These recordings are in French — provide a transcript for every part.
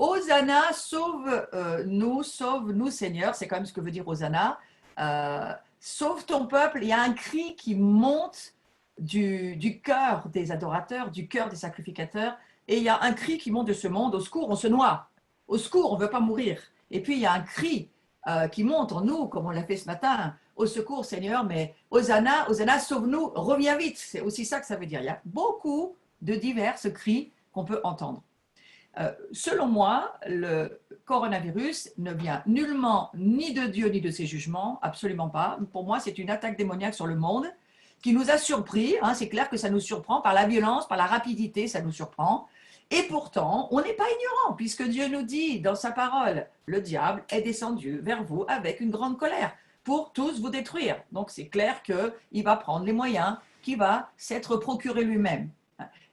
Hosanna, sauve nous Seigneur, c'est quand même ce que veut dire Hosanna. Sauve ton peuple, il y a un cri qui monte du cœur des adorateurs, du cœur des sacrificateurs, et il y a un cri qui monte de ce monde, au secours, on se noie, au secours, on ne veut pas mourir. Et puis il y a un cri qui monte en nous, comme on l'a fait ce matin, au secours Seigneur, mais Hosanna, Hosanna, sauve-nous, reviens vite, c'est aussi ça que ça veut dire. Il y a beaucoup de divers cris qu'on peut entendre. Selon moi, le coronavirus ne vient nullement ni de Dieu ni de ses jugements, absolument pas. Pour moi, c'est une attaque démoniaque sur le monde qui nous a surpris. Hein, c'est clair que ça nous surprend par la violence, par la rapidité, ça nous surprend. Et pourtant, on n'est pas ignorant, puisque Dieu nous dit dans sa parole, le diable est descendu vers vous avec une grande colère pour tous vous détruire. Donc c'est clair qu'il va prendre les moyens qu'il va s'être procuré lui-même.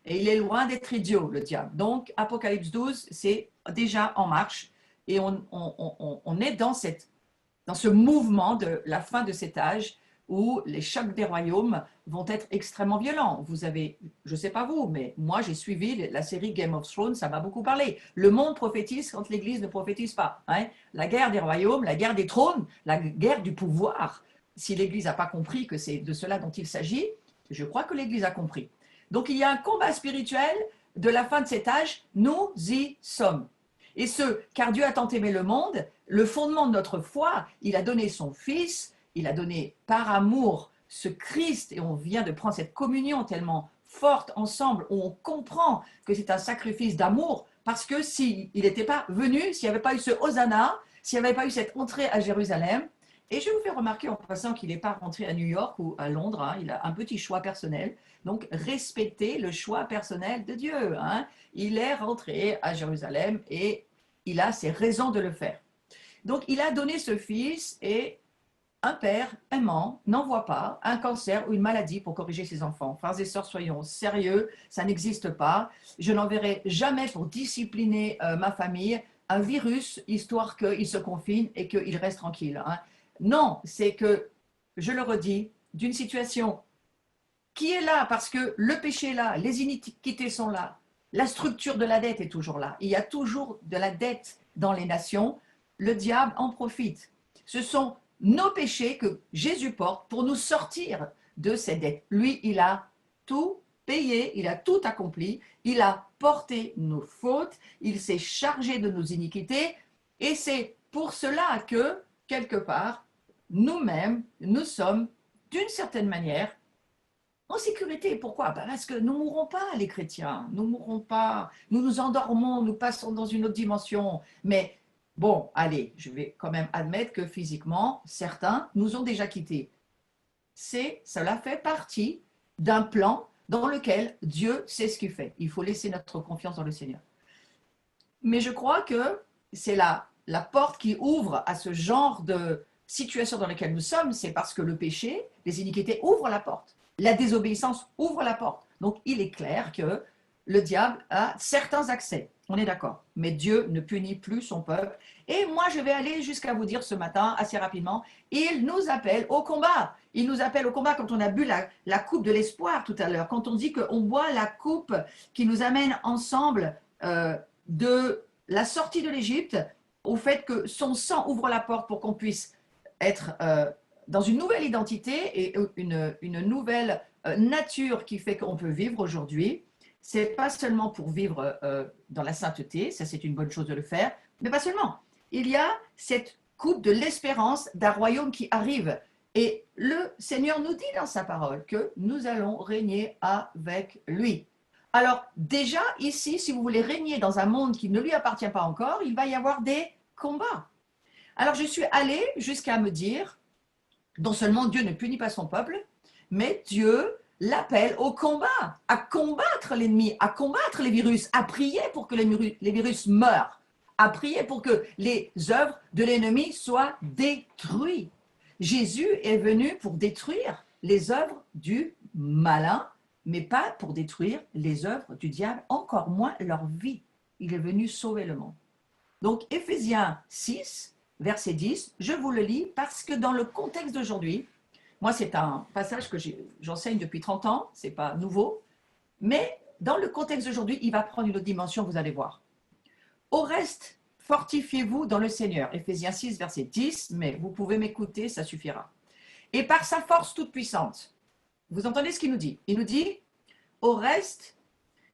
Et il est loin d'être idiot, le diable. Donc, Apocalypse 12, c'est déjà en marche. Et on est dans ce mouvement de la fin de cet âge où les chocs des royaumes vont être extrêmement violents. Vous avez, je ne sais pas vous, mais moi j'ai suivi la série Game of Thrones, ça m'a beaucoup parlé. Le monde prophétise quand l'Église ne prophétise pas. Hein. La guerre des royaumes, la guerre des trônes, la guerre du pouvoir. Si l'Église n'a pas compris que c'est de cela dont il s'agit, je crois que l'Église a compris. Donc il y a un combat spirituel de la fin de cet âge, nous y sommes. Et car Dieu a tant aimé le monde, le fondement de notre foi, il a donné son Fils, il a donné par amour ce Christ, et on vient de prendre cette communion tellement forte ensemble, où on comprend que c'est un sacrifice d'amour, parce que s'il n'était pas venu, s'il n'y avait pas eu ce Hosanna, s'il n'y avait pas eu cette entrée à Jérusalem, et je vous fais remarquer en passant qu'il n'est pas rentré à New York ou à Londres, hein, il a un petit choix personnel, donc respectez le choix personnel de Dieu. Hein. Il est rentré à Jérusalem et il a ses raisons de le faire. Donc il a donné ce fils et un père aimant n'envoie pas un cancer ou une maladie pour corriger ses enfants. Frères et sœurs, soyons sérieux, ça n'existe pas. Je n'enverrai jamais pour discipliner ma famille un virus, histoire qu'il se confine et qu'il reste tranquille. Hein. Non, c'est que, je le redis, d'une situation qui est là parce que le péché est là, les iniquités sont là, la structure de la dette est toujours là. Il y a toujours de la dette dans les nations. Le diable en profite. Ce sont nos péchés que Jésus porte pour nous sortir de ces dettes. Lui, il a tout payé, il a tout accompli, il a porté nos fautes, il s'est chargé de nos iniquités et c'est pour cela que, quelque part, nous-mêmes, nous sommes, d'une certaine manière, en sécurité. Pourquoi? Parce que nous ne mourrons pas, les chrétiens. Nous ne mourrons pas. Nous nous endormons, nous passons dans une autre dimension. Mais bon, allez, je vais quand même admettre que physiquement, certains nous ont déjà quittés. Cela fait partie d'un plan dans lequel Dieu sait ce qu'il fait. Il faut laisser notre confiance dans le Seigneur. Mais je crois que c'est la porte qui ouvre à ce genre de situation dans laquelle nous sommes, c'est parce que le péché, les iniquités ouvrent la porte. La désobéissance ouvre la porte. Donc, il est clair que le diable a certains accès. On est d'accord. Mais Dieu ne punit plus son peuple. Et moi, je vais aller jusqu'à vous dire ce matin, assez rapidement, il nous appelle au combat. Il nous appelle au combat quand on a bu la coupe de l'espoir tout à l'heure, quand on dit qu'on boit la coupe qui nous amène ensemble de la sortie de l'Égypte au fait que son sang ouvre la porte pour qu'on puisse être dans une nouvelle identité et une nouvelle nature qui fait qu'on peut vivre aujourd'hui. Ce n'est pas seulement pour vivre dans la sainteté, ça c'est une bonne chose de le faire, mais pas seulement. Il y a cette coupe de l'espérance d'un royaume qui arrive. Et le Seigneur nous dit dans sa parole que nous allons régner avec lui. Alors déjà ici, si vous voulez régner dans un monde qui ne lui appartient pas encore, il va y avoir des combats. Alors je suis allée jusqu'à me dire, non seulement Dieu ne punit pas son peuple, mais Dieu l'appelle au combat, à combattre l'ennemi, à combattre les virus, à prier pour que les virus meurent, à prier pour que les œuvres de l'ennemi soient détruites. Jésus est venu pour détruire les œuvres du malin, mais pas pour détruire les œuvres du diable, encore moins leur vie. Il est venu sauver le monde. Donc, Éphésiens 6, verset 10, je vous le lis parce que dans le contexte d'aujourd'hui, moi c'est un passage que j'enseigne depuis 30 ans, ce n'est pas nouveau, mais dans le contexte d'aujourd'hui, il va prendre une autre dimension, vous allez voir. Au reste, fortifiez-vous dans le Seigneur. Éphésiens 6, verset 10, mais vous pouvez m'écouter, ça suffira. Et par sa force toute puissante. Vous entendez ce qu'il nous dit? Il nous dit, au reste,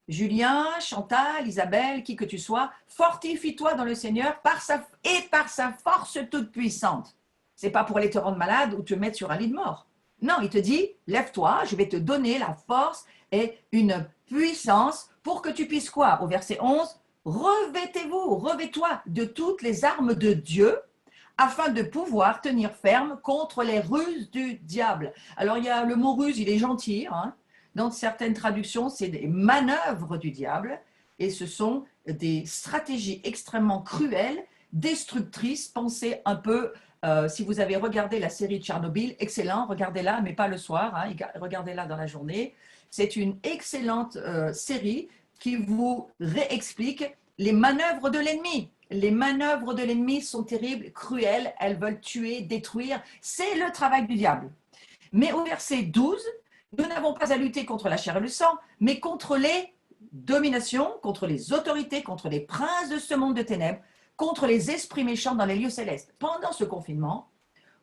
Julien, Chantal, Isabelle, qui que tu sois, fortifie-toi dans le Seigneur par sa force toute puissante. Ce n'est pas pour aller te rendre malade ou te mettre sur un lit de mort. Non, il te dit, lève-toi, je vais te donner la force et une puissance pour que tu puisses quoi? Au verset 11, revêtez-vous, revêtez-toi de toutes les armes de Dieu afin de pouvoir tenir ferme contre les ruses du diable. Alors, il y a le mot ruse, il est gentil, hein. Dans certaines traductions, c'est des manœuvres du diable et ce sont des stratégies extrêmement cruelles, destructrices. Pensez un peu, si vous avez regardé la série Tchernobyl, excellent, regardez-la, mais pas le soir, hein, regardez-la dans la journée. C'est une excellente série qui vous réexplique les manœuvres de l'ennemi. Les manœuvres de l'ennemi sont terribles, cruelles, elles veulent tuer, détruire. C'est le travail du diable. Mais au verset 12, nous n'avons pas à lutter contre la chair et le sang, mais contre les dominations, contre les autorités, contre les princes de ce monde de ténèbres, contre les esprits méchants dans les lieux célestes. Pendant ce confinement,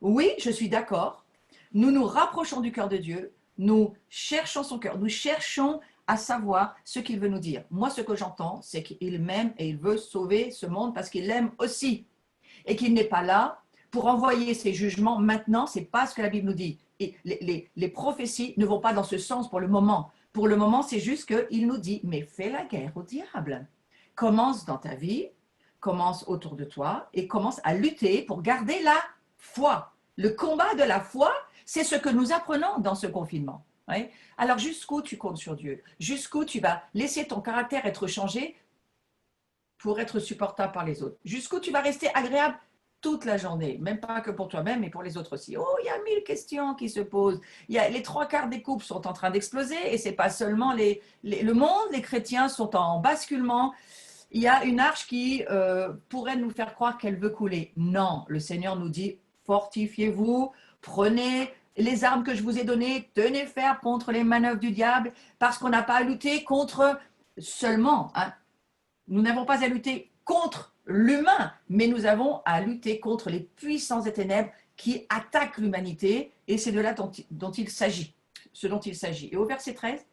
oui, je suis d'accord, nous nous rapprochons du cœur de Dieu, nous cherchons son cœur, nous cherchons à savoir ce qu'il veut nous dire. Moi, ce que j'entends, c'est qu'il m'aime et il veut sauver ce monde parce qu'il l'aime aussi. Et qu'il n'est pas là pour envoyer ses jugements maintenant, ce n'est pas ce que la Bible nous dit. Et les prophéties ne vont pas dans ce sens pour le moment. Pour le moment, c'est juste qu'il nous dit, mais fais la guerre au diable. Commence dans ta vie, commence autour de toi et commence à lutter pour garder la foi. Le combat de la foi, c'est ce que nous apprenons dans ce confinement. Ouais. Alors jusqu'où tu comptes sur Dieu? Jusqu'où tu vas laisser ton caractère être changé pour être supportable par les autres? Jusqu'où tu vas rester agréable toute la journée, même pas que pour toi-même, mais pour les autres aussi. Oh, il y a 1000 questions qui se posent. Les 3/4 des couples sont en train d'exploser et ce n'est pas seulement le monde, les chrétiens sont en basculement. Il y a une arche qui pourrait nous faire croire qu'elle veut couler. Non, le Seigneur nous dit, fortifiez-vous, prenez les armes que je vous ai données, tenez ferme contre les manœuvres du diable, parce qu'on n'a pas à lutter contre seulement, hein, nous n'avons pas à lutter contre l'humain, mais nous avons à lutter contre les puissances des ténèbres qui attaquent l'humanité, et c'est de là dont il s'agit, ce dont il s'agit. Et au verset 13,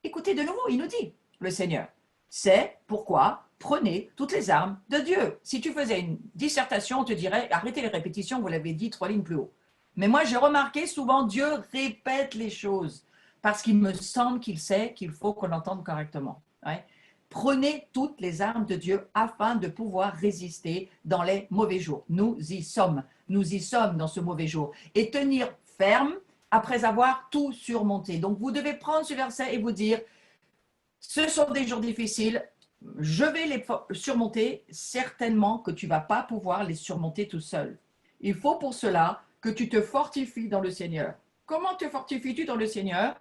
écoutez de nouveau, il nous dit, le Seigneur, c'est pourquoi prenez toutes les armes de Dieu. Si tu faisais une dissertation, on te dirait, arrêtez les répétitions, vous l'avez dit 3 lignes plus haut. Mais moi, j'ai remarqué souvent, Dieu répète les choses, parce qu'il me semble qu'il sait qu'il faut qu'on l'entende correctement. Ouais. Prenez toutes les armes de Dieu afin de pouvoir résister dans les mauvais jours. Nous y sommes dans ce mauvais jour. Et tenir ferme après avoir tout surmonté. Donc, vous devez prendre ce verset et vous dire, ce sont des jours difficiles, je vais les surmonter, certainement que tu ne vas pas pouvoir les surmonter tout seul. Il faut pour cela que tu te fortifies dans le Seigneur. Comment te fortifies-tu dans le Seigneur?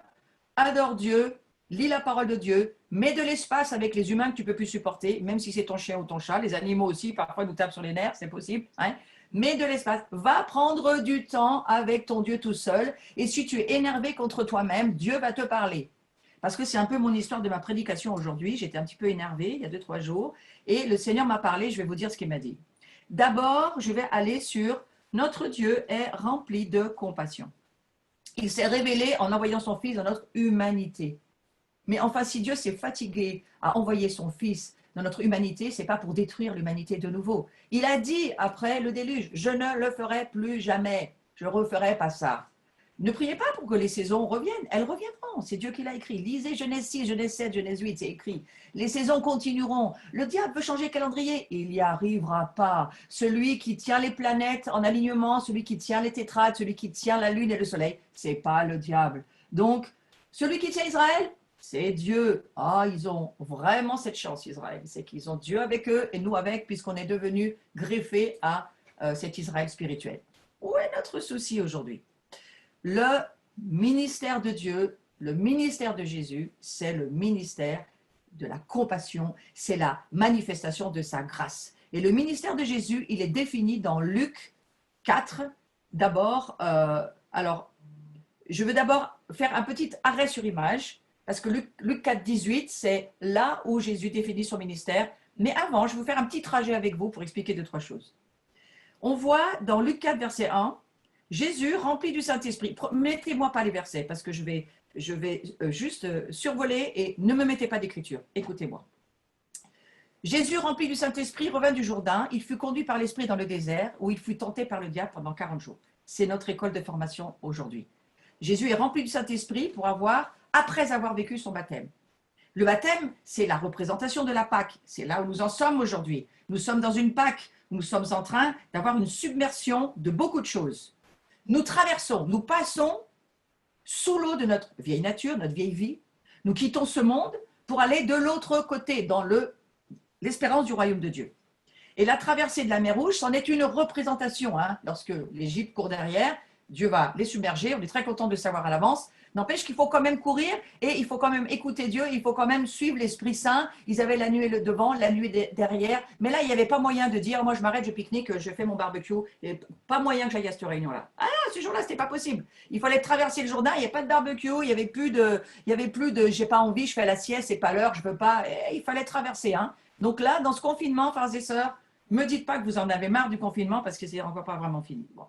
Adore Dieu, lis la parole de Dieu, mets de l'espace avec les humains que tu ne peux plus supporter, même si c'est ton chien ou ton chat, les animaux aussi, parfois nous tapent sur les nerfs, c'est possible. Hein? Mets de l'espace, va prendre du temps avec ton Dieu tout seul, et si tu es énervé contre toi-même, Dieu va te parler. Parce que c'est un peu mon histoire de ma prédication aujourd'hui, j'étais un petit peu énervée il y a 2-3 jours, et le Seigneur m'a parlé, je vais vous dire ce qu'il m'a dit. D'abord, je vais aller sur notre Dieu est rempli de compassion. Il s'est révélé en envoyant son Fils dans notre humanité. Mais enfin, si Dieu s'est fatigué à envoyer son Fils dans notre humanité, ce n'est pas pour détruire l'humanité de nouveau. Il a dit après le déluge, je ne le ferai plus jamais, je ne referai pas ça. Ne priez pas pour que les saisons reviennent, elles reviendront, c'est Dieu qui l'a écrit. Lisez Genèse 6, Genèse 7, Genèse 8, c'est écrit. Les saisons continueront. Le diable veut changer le calendrier, il n'y arrivera pas. Celui qui tient les planètes en alignement, celui qui tient les tétrades, celui qui tient la lune et le soleil, ce n'est pas le diable. Donc, celui qui tient Israël, c'est Dieu. Ah, ils ont vraiment cette chance, Israël. C'est qu'ils ont Dieu avec eux et nous avec, puisqu'on est devenus greffés à cet Israël spirituel. Où est notre souci aujourd'hui? Le ministère de Dieu, le ministère de Jésus, c'est le ministère de la compassion, c'est la manifestation de sa grâce. Et le ministère de Jésus, il est défini dans Luc 4. D'abord, alors, je veux d'abord faire un petit arrêt sur image, parce que Luc 4, 18, c'est là où Jésus définit son ministère. Mais avant, je vais vous faire un petit trajet avec vous pour expliquer deux, trois choses. On voit dans Luc 4, verset 1, Jésus rempli du Saint-Esprit. Mettez-moi pas les versets parce que je vais juste survoler et ne me mettez pas d'écriture. Écoutez-moi. Jésus rempli du Saint-Esprit revint du Jourdain. Il fut conduit par l'Esprit dans le désert où il fut tenté par le diable pendant 40 jours. C'est notre école de formation aujourd'hui. Jésus est rempli du Saint-Esprit après avoir vécu son baptême. Le baptême, c'est la représentation de la Pâque. C'est là où nous en sommes aujourd'hui. Nous sommes dans une Pâque où nous sommes en train d'avoir une submersion de beaucoup de choses. Nous traversons, nous passons sous l'eau de notre vieille nature, notre vieille vie. Nous quittons ce monde pour aller de l'autre côté, dans l'espérance du royaume de Dieu. Et la traversée de la mer Rouge, c'en est une représentation. Lorsque l'Égypte court derrière, Dieu va les submerger. On est très content de le savoir à l'avance. N'empêche qu'il faut quand même courir et il faut quand même écouter Dieu, il faut quand même suivre l'Esprit Saint. Ils avaient la nuée devant, la nuée derrière. Mais là, il n'y avait pas moyen de dire, moi je m'arrête, je pique-nique, je fais mon barbecue. Et pas moyen que j'aille à cette réunion-là. Ah, ce jour-là, ce n'était pas possible. Il fallait traverser le Jourdain, il n'y avait pas de barbecue, il n'y avait plus de j'ai pas envie, je fais la sieste, c'est pas l'heure, je veux pas. Et il fallait traverser. Donc là, dans ce confinement, frères et sœurs, me dites pas que vous en avez marre du confinement parce que c'est encore pas vraiment fini. Bon.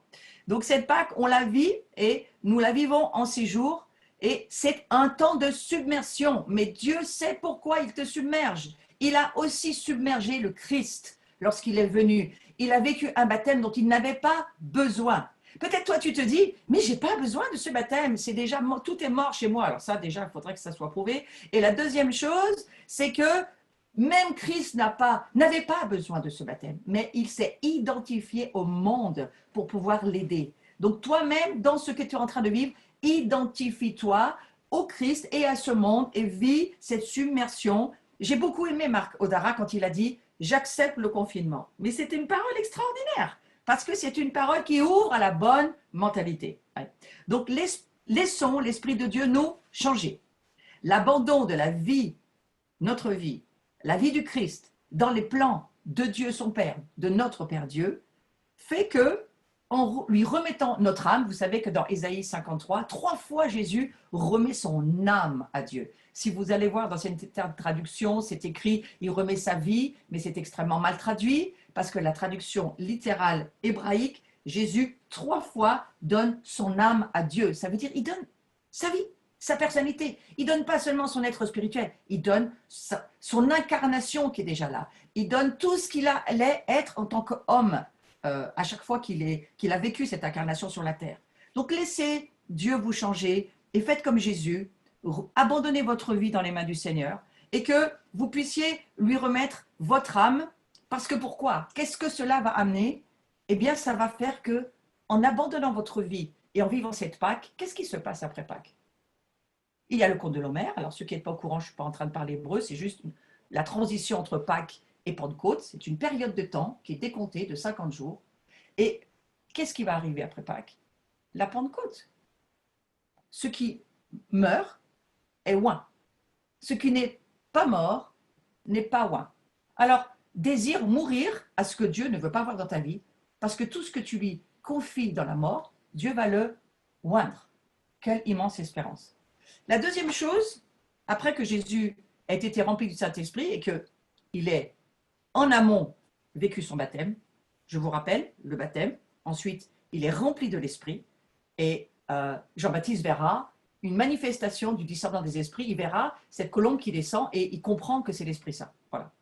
Donc cette Pâque, on la vit et nous la vivons en ces jours. Et c'est un temps de submersion, mais Dieu sait pourquoi il te submerge. Il a aussi submergé le Christ lorsqu'il est venu. Il a vécu un baptême dont il n'avait pas besoin. Peut-être toi tu te dis, mais j'ai pas besoin de ce baptême, c'est déjà tout est mort chez moi. Alors ça déjà, il faudrait que ça soit prouvé. Et la deuxième chose, c'est que même Christ n'avait pas besoin de ce baptême, mais il s'est identifié au monde pour pouvoir l'aider. Donc toi-même, dans ce que tu es en train de vivre, identifie-toi au Christ et à ce monde et vis cette submersion. J'ai beaucoup aimé Marc Odara quand il a dit « j'accepte le confinement ». Mais c'est une parole extraordinaire parce que c'est une parole qui ouvre à la bonne mentalité. Donc laissons l'Esprit de Dieu nous changer. L'abandon de la vie, notre vie, la vie du Christ dans les plans de Dieu son Père, de notre Père Dieu, fait que en lui remettant notre âme, vous savez que dans Ésaïe 53, 3 fois Jésus remet son âme à Dieu. Si vous allez voir dans cette traduction, c'est écrit « il remet sa vie », mais c'est extrêmement mal traduit, parce que la traduction littérale hébraïque, Jésus 3 fois donne son âme à Dieu. Ça veut dire il donne sa vie, sa personnalité. Il ne donne pas seulement son être spirituel, il donne son incarnation qui est déjà là. Il donne tout ce qu'il allait être en tant qu'homme. À chaque fois qu'il a vécu cette incarnation sur la terre. Donc laissez Dieu vous changer et faites comme Jésus, abandonnez votre vie dans les mains du Seigneur et que vous puissiez lui remettre votre âme, parce que pourquoi? Qu'est-ce que cela va amener? Eh bien, ça va faire que, en abandonnant votre vie et en vivant cette Pâque, qu'est-ce qui se passe après Pâques? Il y a le conte de l'Homère. Alors, ceux qui n'êtes pas au courant, je ne suis pas en train de parler hébreu, c'est juste la transition entre Pâques et Pentecôte, c'est une période de temps qui est décomptée de 50 jours. Et qu'est-ce qui va arriver après Pâques? La Pentecôte. Ce qui meurt est oint. Ce qui n'est pas mort n'est pas oint. Alors, désire mourir à ce que Dieu ne veut pas voir dans ta vie, parce que tout ce que tu lui confies dans la mort, Dieu va le oindre. Quelle immense espérance. La deuxième chose, après que Jésus ait été rempli du Saint-Esprit et qu'il ait en amont vécu son baptême, je vous rappelle, le baptême, ensuite il est rempli de l'Esprit et Jean-Baptiste verra une manifestation du discernement des esprits, il verra cette colombe qui descend et il comprend que c'est l'Esprit Saint. Voilà.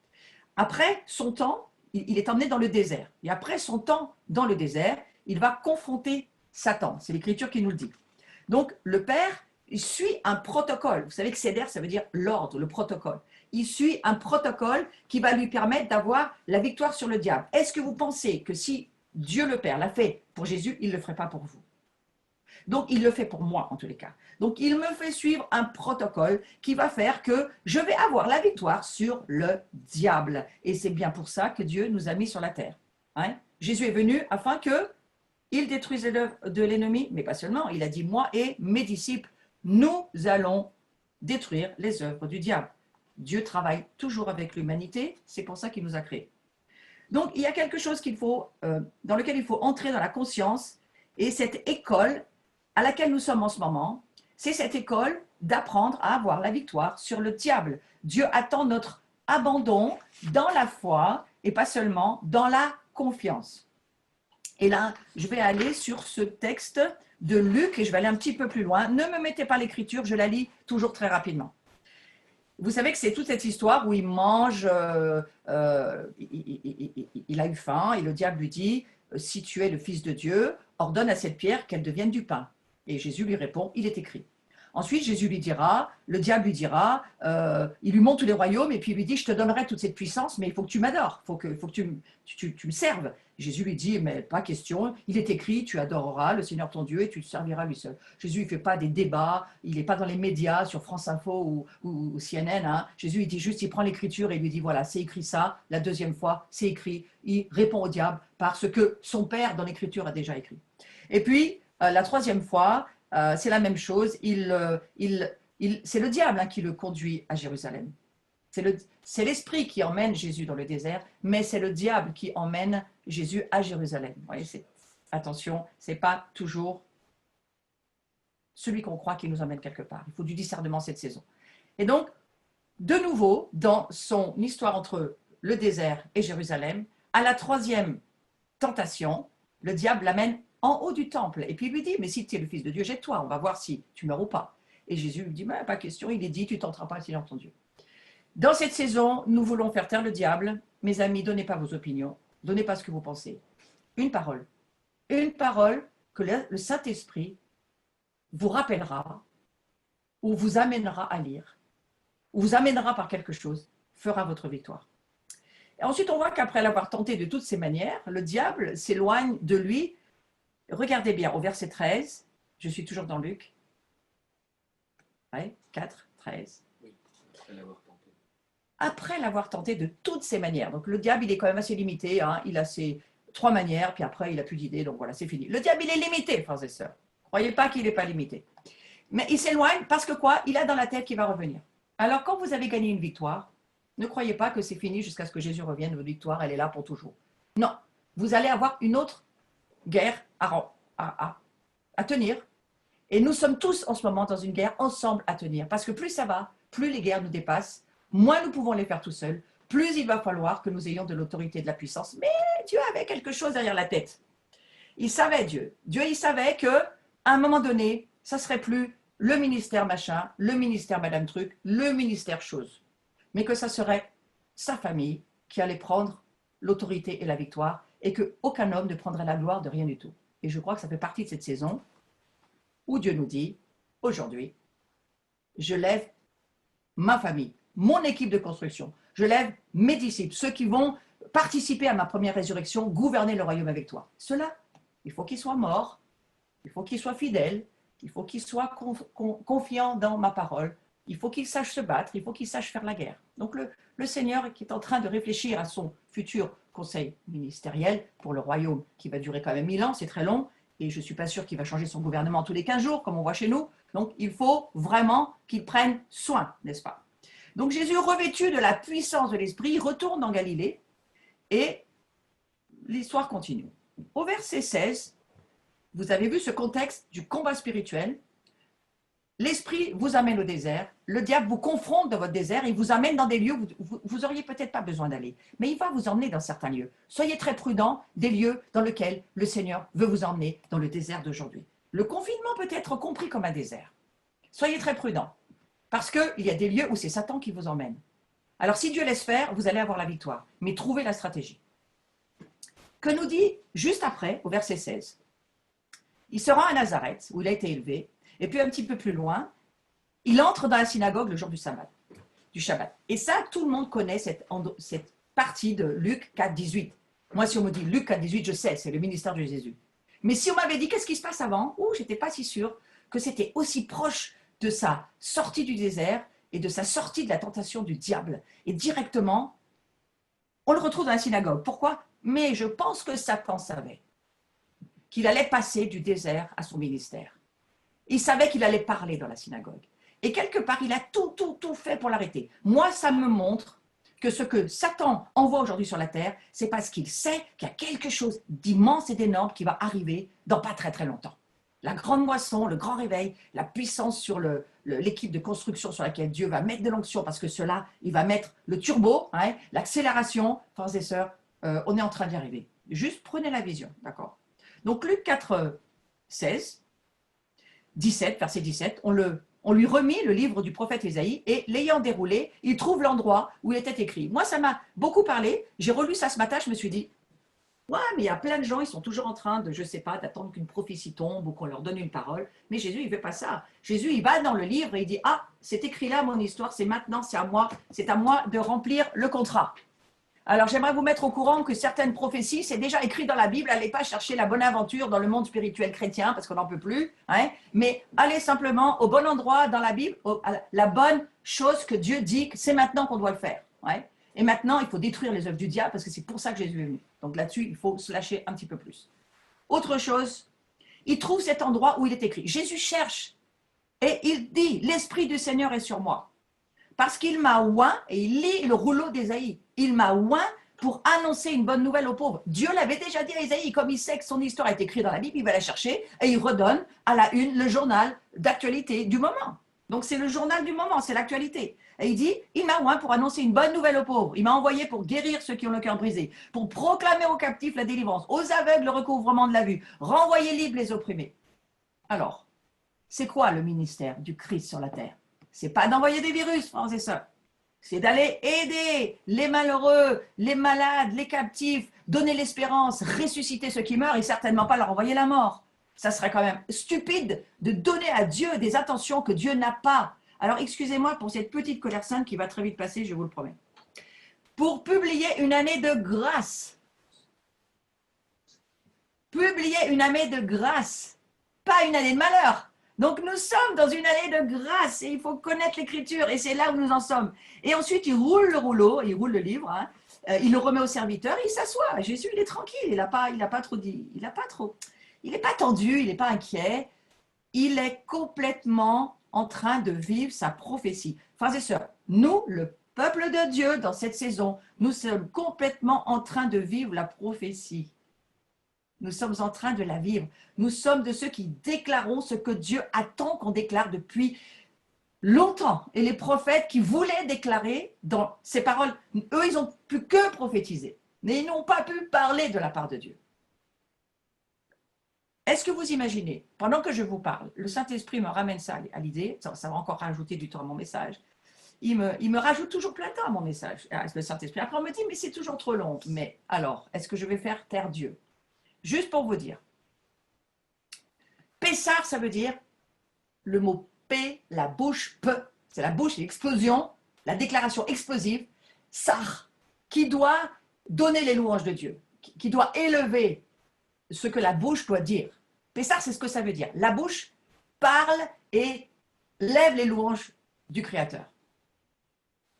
Après son temps, il est emmené dans le désert et après son temps dans le désert, il va confronter Satan, c'est l'Écriture qui nous le dit. Donc le Père, il suit un protocole, vous savez que Seder, ça veut dire l'ordre, le protocole. Il suit un protocole qui va lui permettre d'avoir la victoire sur le diable. Est-ce que vous pensez que si Dieu le Père l'a fait pour Jésus, il ne le ferait pas pour vous? Donc, il le fait pour moi, en tous les cas. Donc, il me fait suivre un protocole qui va faire que je vais avoir la victoire sur le diable. Et c'est bien pour ça que Dieu nous a mis sur la terre. Jésus est venu afin qu'il détruise l'œuvre de l'ennemi, mais pas seulement. Il a dit, moi et mes disciples, nous allons détruire les œuvres du diable. Dieu travaille toujours avec l'humanité, c'est pour ça qu'il nous a créés. Donc, il y a quelque chose dans lequel il faut entrer dans la conscience, et cette école à laquelle nous sommes en ce moment, c'est cette école d'apprendre à avoir la victoire sur le diable. Dieu attend notre abandon dans la foi et pas seulement dans la confiance. Et là, je vais aller sur ce texte de Luc et je vais aller un petit peu plus loin. Ne me mettez pas l'écriture, je la lis toujours très rapidement. Vous savez que c'est toute cette histoire où il mange, il a eu faim et le diable lui dit, si tu es le Fils de Dieu, ordonne à cette pierre qu'elle devienne du pain. Et Jésus lui répond, il est écrit. Ensuite, Jésus lui dira, le diable lui dira, il lui montre tous les royaumes et puis il lui dit, je te donnerai toute cette puissance, mais il faut que tu m'adores, il faut que tu me serves. Jésus lui dit, mais pas question, il est écrit, tu adoreras le Seigneur ton Dieu et tu te serviras lui seul. Jésus, il ne fait pas des débats, il n'est pas dans les médias sur France Info ou CNN. Hein. Jésus, il dit juste, il prend l'écriture et il lui dit, voilà, c'est écrit ça, la deuxième fois, c'est écrit. Il répond au diable parce que son Père dans l'écriture a déjà écrit. Et puis, la troisième fois, c'est la même chose, c'est le diable hein, qui le conduit à Jérusalem. C'est l'esprit qui emmène Jésus dans le désert, mais c'est le diable qui emmène Jésus à Jérusalem. Vous voyez, attention, ce n'est pas toujours celui qu'on croit qui nous emmène quelque part. Il faut du discernement cette saison. Et donc, de nouveau, dans son histoire entre le désert et Jérusalem, à la troisième tentation, le diable l'amène en haut du temple. Et puis il lui dit, mais si tu es le Fils de Dieu, jette-toi, on va voir si tu meurs ou pas. Et Jésus lui dit, mais pas question, il est dit, tu ne tenteras pas le Seigneur ton Dieu. Dans cette saison, nous voulons faire taire le diable. Mes amis, donnez pas vos opinions, donnez pas ce que vous pensez. Une parole que le Saint-Esprit vous rappellera ou vous amènera à lire, ou vous amènera par quelque chose, fera votre victoire. Et ensuite, on voit qu'après l'avoir tenté de toutes ces manières, le diable s'éloigne de lui. Regardez bien, au verset 13, je suis toujours dans Luc, 4, 13. Oui, après l'avoir tenté. Après l'avoir tenté de toutes ces manières. Donc le diable, il est quand même assez limité, hein. Il a ses 3 manières, puis après, il n'a plus d'idées, donc voilà, c'est fini. Le diable, il est limité, frères et sœurs. Ne croyez pas qu'il n'est pas limité. Mais il s'éloigne parce que quoi? Il a dans la tête qu'il va revenir. Alors quand vous avez gagné une victoire, ne croyez pas que c'est fini jusqu'à ce que Jésus revienne, votre victoire, elle est là pour toujours. Non, vous allez avoir une autre guerre à tenir. Et nous sommes tous en ce moment dans une guerre ensemble à tenir. Parce que plus ça va, plus les guerres nous dépassent, moins nous pouvons les faire tout seuls, plus il va falloir que nous ayons de l'autorité et de la puissance. Mais Dieu avait quelque chose derrière la tête. Il savait, Dieu, il savait qu'à un moment donné, ça ne serait plus le ministère machin, le ministère madame truc, le ministère chose. Mais que ça serait sa famille qui allait prendre l'autorité et la victoire et qu'aucun homme ne prendrait la gloire de rien du tout. Et je crois que ça fait partie de cette saison où Dieu nous dit, aujourd'hui, je lève ma famille, mon équipe de construction, je lève mes disciples, ceux qui vont participer à ma première résurrection, gouverner le royaume avec toi. Ceux-là, il faut qu'ils soient morts, il faut qu'ils soient fidèles, il faut qu'ils soient confiants dans ma parole, il faut qu'ils sachent se battre, il faut qu'ils sachent faire la guerre. Donc le Seigneur qui est en train de réfléchir à son futur conseil ministériel pour le royaume qui va durer quand même 1000 ans, c'est très long, et je ne suis pas sûre qu'il va changer son gouvernement tous les 15 jours, comme on voit chez nous. Donc, il faut vraiment qu'il prenne soin, n'est-ce pas? Donc, Jésus, revêtu de la puissance de l'Esprit, retourne en Galilée et l'histoire continue. Au verset 16, vous avez vu ce contexte du combat spirituel. L'Esprit vous amène au désert, le diable vous confronte dans votre désert, il vous amène dans des lieux où vous n'auriez peut-être pas besoin d'aller, mais il va vous emmener dans certains lieux. Soyez très prudents des lieux dans lesquels le Seigneur veut vous emmener dans le désert d'aujourd'hui. Le confinement peut être compris comme un désert. Soyez très prudents, parce qu'il y a des lieux où c'est Satan qui vous emmène. Alors si Dieu laisse faire, vous allez avoir la victoire, mais trouvez la stratégie. Que nous dit juste après, au verset 16, il se rend à Nazareth, où il a été élevé, et puis un petit peu plus loin, il entre dans la synagogue le jour du Shabbat. Et ça, tout le monde connaît cette partie de Luc 4, 18. Moi, si on me dit Luc 4, 18, je sais, c'est le ministère de Jésus. Mais si on m'avait dit qu'est-ce qui se passe avant, je n'étais pas si sûre que c'était aussi proche de sa sortie du désert et de sa sortie de la tentation du diable. Et directement, on le retrouve dans la synagogue. Pourquoi? Mais je pense que Satan savait qu'il allait passer du désert à son ministère. Il savait qu'il allait parler dans la synagogue. Et quelque part, il a tout fait pour l'arrêter. Moi, ça me montre que ce que Satan envoie aujourd'hui sur la terre, c'est parce qu'il sait qu'il y a quelque chose d'immense et d'énorme qui va arriver dans pas très très longtemps. la grande moisson, le grand réveil, la puissance sur l'équipe de construction sur laquelle Dieu va mettre de l'onction, parce que cela, il va mettre le turbo, hein, l'accélération. Frères et sœurs, on est en train d'y arriver. Juste prenez la vision, d'accord? Donc Luc 4, 16, 17, verset 17, on lui remit le livre du prophète Ésaïe et l'ayant déroulé, il trouve l'endroit où il était écrit. Moi, ça m'a beaucoup parlé. J'ai relu ça ce matin, je me suis dit, ouais, mais il y a plein de gens, ils sont toujours en train de, je ne sais pas, d'attendre qu'une prophétie tombe ou qu'on leur donne une parole. Mais Jésus, il ne fait pas ça. Jésus, il va dans le livre et il dit, ah, c'est écrit là, mon histoire, c'est maintenant, c'est à moi de remplir le contrat. Alors, j'aimerais vous mettre au courant que certaines prophéties, c'est déjà écrit dans la Bible. Allez pas chercher la bonne aventure dans le monde spirituel chrétien, parce qu'on n'en peut plus. Hein, mais allez simplement au bon endroit dans la Bible, la bonne chose que Dieu dit que c'est maintenant qu'on doit le faire. Ouais. Et maintenant, il faut détruire les œuvres du diable, parce que c'est pour ça que Jésus est venu. Donc là-dessus, il faut se lâcher un petit peu plus. Autre chose, il trouve cet endroit où il est écrit. Jésus cherche et il dit, l'Esprit du Seigneur est sur moi. Parce qu'il m'a oint, et il lit le rouleau d'Ésaïe, il m'a oint pour annoncer une bonne nouvelle aux pauvres. Dieu l'avait déjà dit à Ésaïe, comme il sait que son histoire est écrite dans la Bible, il va la chercher et il redonne à la une le journal d'actualité du moment. Donc c'est le journal du moment, c'est l'actualité. Et il dit, il m'a oint pour annoncer une bonne nouvelle aux pauvres. Il m'a envoyé pour guérir ceux qui ont le cœur brisé, pour proclamer aux captifs la délivrance, aux aveugles le recouvrement de la vue, renvoyer libres les opprimés. Alors, c'est quoi le ministère du Christ sur la terre? C'est pas d'envoyer des virus, frères et sœurs. C'est d'aller aider les malheureux, les malades, les captifs, donner l'espérance, ressusciter ceux qui meurent et certainement pas leur envoyer la mort. Ça serait quand même stupide de donner à Dieu des attentions que Dieu n'a pas. Alors excusez-moi pour cette petite colère sainte qui va très vite passer, je vous le promets. Pour publier une année de grâce. Publier une année de grâce, pas une année de malheur. Donc nous sommes dans une année de grâce et il faut connaître l'écriture et c'est là où nous en sommes. Et ensuite il roule le rouleau, il roule le livre, hein, il le remet au serviteur, il s'assoit. Jésus il est tranquille, il n'est pas tendu, il n'est pas inquiet, il est complètement en train de vivre sa prophétie. Frères et sœurs, nous, le peuple de Dieu dans cette saison, nous sommes complètement en train de vivre la prophétie. Nous sommes en train de la vivre. Nous sommes de ceux qui déclarons ce que Dieu attend qu'on déclare depuis longtemps. Et les prophètes qui voulaient déclarer dans ces paroles, eux, ils n'ont pu que prophétiser. Mais ils n'ont pas pu parler de la part de Dieu. Est-ce que vous imaginez, pendant que je vous parle, le Saint-Esprit me ramène ça à l'idée, ça va encore rajouter du temps à mon message, il me rajoute toujours plein de temps à mon message, le Saint-Esprit. Après, on me dit, mais c'est toujours trop long. Mais alors, est-ce que je vais faire taire Dieu? Juste pour vous dire, Pessar, ça veut dire le mot P, la bouche, P, c'est la bouche, l'explosion, la déclaration explosive, Sar, qui doit donner les louanges de Dieu, qui doit élever ce que la bouche doit dire. Pessar, c'est ce que ça veut dire. La bouche parle et lève les louanges du Créateur.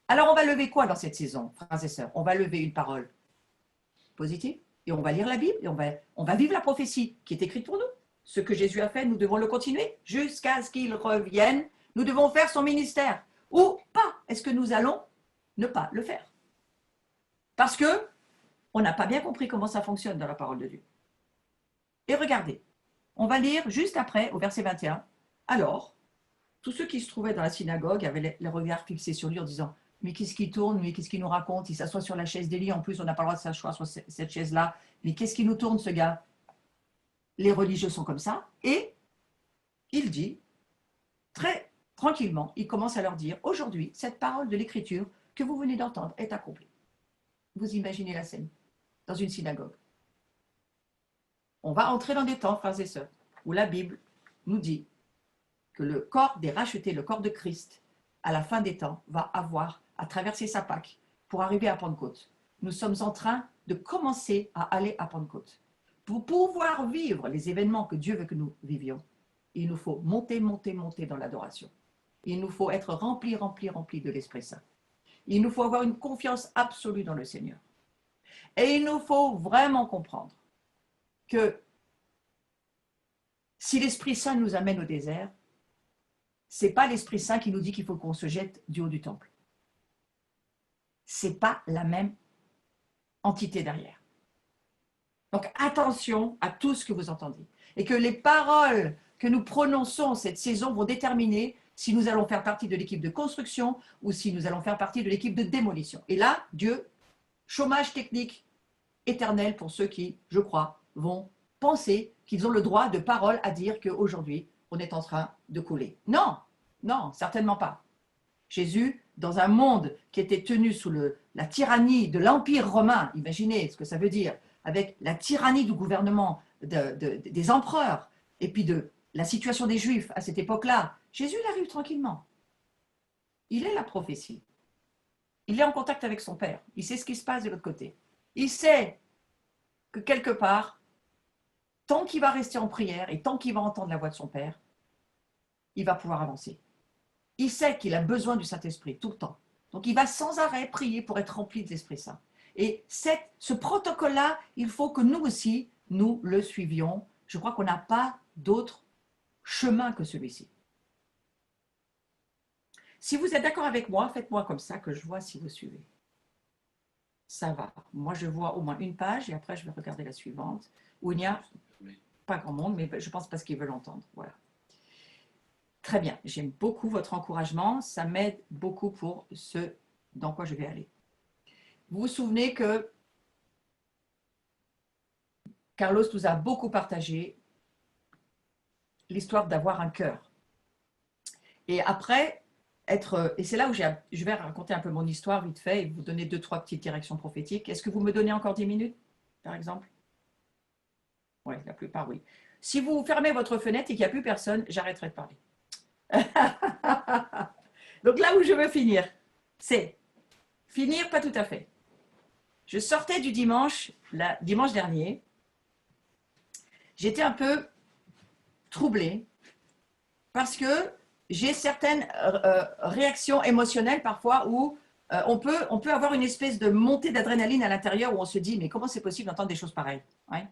Alors, on va lever quoi dans cette saison, frères et sœurs? On va lever une parole positive. Et on va lire la Bible et on va vivre la prophétie qui est écrite pour nous. Ce que Jésus a fait, nous devons le continuer jusqu'à ce qu'il revienne. Nous devons faire son ministère. Ou pas. Est-ce que nous allons ne pas le faire? Parce que on n'a pas bien compris comment ça fonctionne dans la parole de Dieu. Et regardez, on va lire juste après, au verset 21. Alors, tous ceux qui se trouvaient dans la synagogue avaient les regards fixés sur lui en disant « Mais qu'est-ce qu'il tourne? Mais qu'est-ce qu'il nous raconte? Il s'assoit sur la chaise d'Élie. En plus, on n'a pas le droit de s'asseoir sur cette chaise-là. Mais qu'est-ce qu'il nous tourne, ce gars ?» Les religieux sont comme ça. Et il dit, très tranquillement, il commence à leur dire « Aujourd'hui, cette parole de l'Écriture que vous venez d'entendre est accomplie. » Vous imaginez la scène dans une synagogue. On va entrer dans des temps, frères et sœurs, où la Bible nous dit que le corps des rachetés, le corps de Christ, à la fin des temps, va avoir à traverser sa Pâque pour arriver à Pentecôte. Nous sommes en train de commencer à aller à Pentecôte. Pour pouvoir vivre les événements que Dieu veut que nous vivions, il nous faut monter dans l'adoration. Il nous faut être remplis de l'Esprit Saint. Il nous faut avoir une confiance absolue dans le Seigneur. Et il nous faut vraiment comprendre que si l'Esprit Saint nous amène au désert, ce n'est pas l'Esprit Saint qui nous dit qu'il faut qu'on se jette du haut du temple. Ce n'est pas la même entité derrière. Donc attention à tout ce que vous entendez. Et que les paroles que nous prononçons cette saison vont déterminer si nous allons faire partie de l'équipe de construction ou si nous allons faire partie de l'équipe de démolition. Et là, Dieu, chômage technique éternel pour ceux qui, je crois, vont penser qu'ils ont le droit de parole à dire qu'aujourd'hui, on est en train de couler. Non, non, certainement pas. Jésus, dans un monde qui était tenu sous la tyrannie de l'Empire romain, imaginez ce que ça veut dire, avec la tyrannie du gouvernement des empereurs et puis de la situation des Juifs à cette époque-là, Jésus il arrive tranquillement. Il est la prophétie. Il est en contact avec son Père. Il sait ce qui se passe de l'autre côté. Il sait que quelque part, tant qu'il va rester en prière et tant qu'il va entendre la voix de son Père, il va pouvoir avancer. Il sait qu'il a besoin du Saint-Esprit tout le temps. Donc, il va sans arrêt prier pour être rempli de l'Esprit Saint. Et ce protocole-là, il faut que nous aussi, nous le suivions. Je crois qu'on n'a pas d'autre chemin que celui-ci. Si vous êtes d'accord avec moi, faites-moi comme ça, que je vois si vous suivez. Ça va. Moi, je vois au moins une page et après, je vais regarder la suivante, où il n'y a pas grand monde, mais je pense parce qu'ils veulent entendre. Voilà. Très bien. J'aime beaucoup votre encouragement. Ça m'aide beaucoup pour ce dans quoi je vais aller. Vous vous souvenez que Carlos nous a beaucoup partagé l'histoire d'avoir un cœur. Et après, et c'est là où je vais raconter un peu mon histoire vite fait et vous donner 2-3 petites directions prophétiques. Est-ce que vous me donnez encore 10 minutes, par exemple? Oui, la plupart, oui. Si vous fermez votre fenêtre et qu'il n'y a plus personne, j'arrêterai de parler. Donc là où je veux finir, c'est finir, pas tout à fait. Je sortais du dimanche dernier. J'étais un peu troublée parce que j'ai certaines réactions émotionnelles parfois où on peut avoir une espèce de montée d'adrénaline à l'intérieur où on se dit mais comment c'est possible d'entendre des choses pareilles, ouais.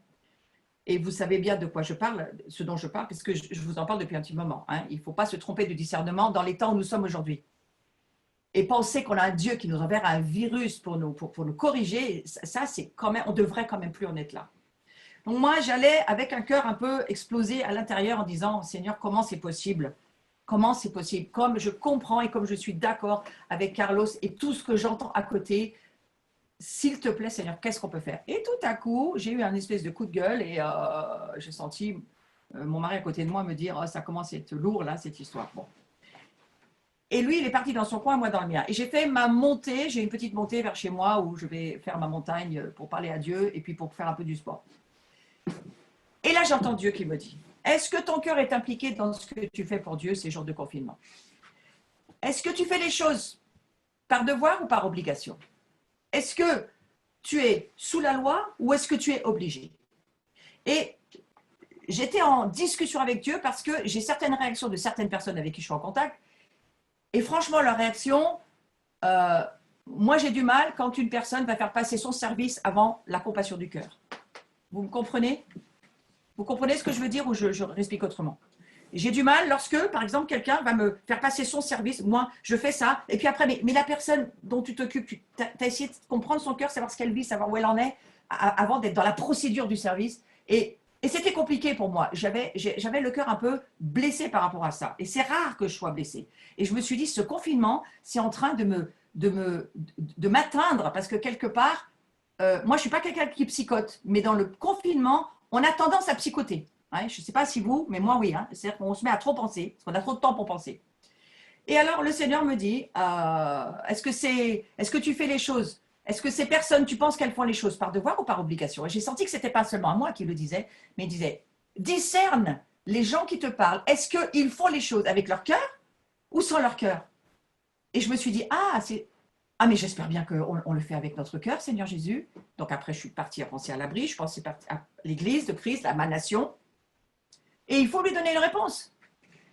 Et vous savez bien de quoi je parle, ce dont je parle, puisque je vous en parle depuis un petit moment, hein. Il ne faut pas se tromper de discernement dans les temps où nous sommes aujourd'hui. Et penser qu'on a un Dieu qui nous enverra un virus pour nous corriger, ça c'est quand même, on devrait quand même plus en être là. Donc moi, j'allais avec un cœur un peu explosé à l'intérieur en disant, Seigneur, comment c'est possible? Comment c'est possible? Comme je comprends et comme je suis d'accord avec Carlos et tout ce que j'entends à côté, s'il te plaît, Seigneur, qu'est-ce qu'on peut faire? Et tout à coup, j'ai eu un espèce de coup de gueule et j'ai senti mon mari à côté de moi me dire, oh, ça commence à être lourd là, cette histoire. Bon. Et lui, il est parti dans son coin, moi dans le mien. Et j'ai fait ma montée, j'ai une petite montée vers chez moi où je vais faire ma montagne pour parler à Dieu et puis pour faire un peu du sport. Et là, j'entends Dieu qui me dit, est-ce que ton cœur est impliqué dans ce que tu fais pour Dieu ces jours de confinement? Est-ce que tu fais les choses par devoir ou par obligation? Est-ce que tu es sous la loi ou est-ce que tu es obligé? Et j'étais en discussion avec Dieu parce que j'ai certaines réactions de certaines personnes avec qui je suis en contact. Et franchement, leur réaction, moi j'ai du mal quand une personne va faire passer son service avant la compassion du cœur. Vous me comprenez? Vous comprenez ce que je veux dire ou je réexplique autrement? J'ai du mal lorsque, par exemple, quelqu'un va me faire passer son service, moi, je fais ça, et puis après, mais la personne dont tu t'occupes, tu as essayé de comprendre son cœur, savoir ce qu'elle vit, savoir où elle en est, avant d'être dans la procédure du service. Et c'était compliqué pour moi. J'avais le cœur un peu blessé par rapport à ça. Et c'est rare que je sois blessée. Et je me suis dit, ce confinement, c'est en train de m'atteindre, parce que quelque part, moi, je ne suis pas quelqu'un qui psychote, mais dans le confinement, on a tendance à psychoter. Ouais, je ne sais pas si vous, mais moi, oui. Hein. C'est-à-dire qu'on se met à trop penser, parce qu'on a trop de temps pour penser. Et alors, le Seigneur me dit, est-ce que tu fais les choses? Est-ce que ces personnes, tu penses qu'elles font les choses par devoir ou par obligation? Et j'ai senti que ce n'était pas seulement à moi qui le disait, mais il disait, discerne les gens qui te parlent. Est-ce qu'ils font les choses avec leur cœur ou sans leur cœur? Et je me suis dit, mais j'espère bien qu'on le fait avec notre cœur, Seigneur Jésus. Donc après, je suis partie à penser à l'abri, je pensais à l'Église de Christ, à ma nation. Et il faut lui donner une réponse.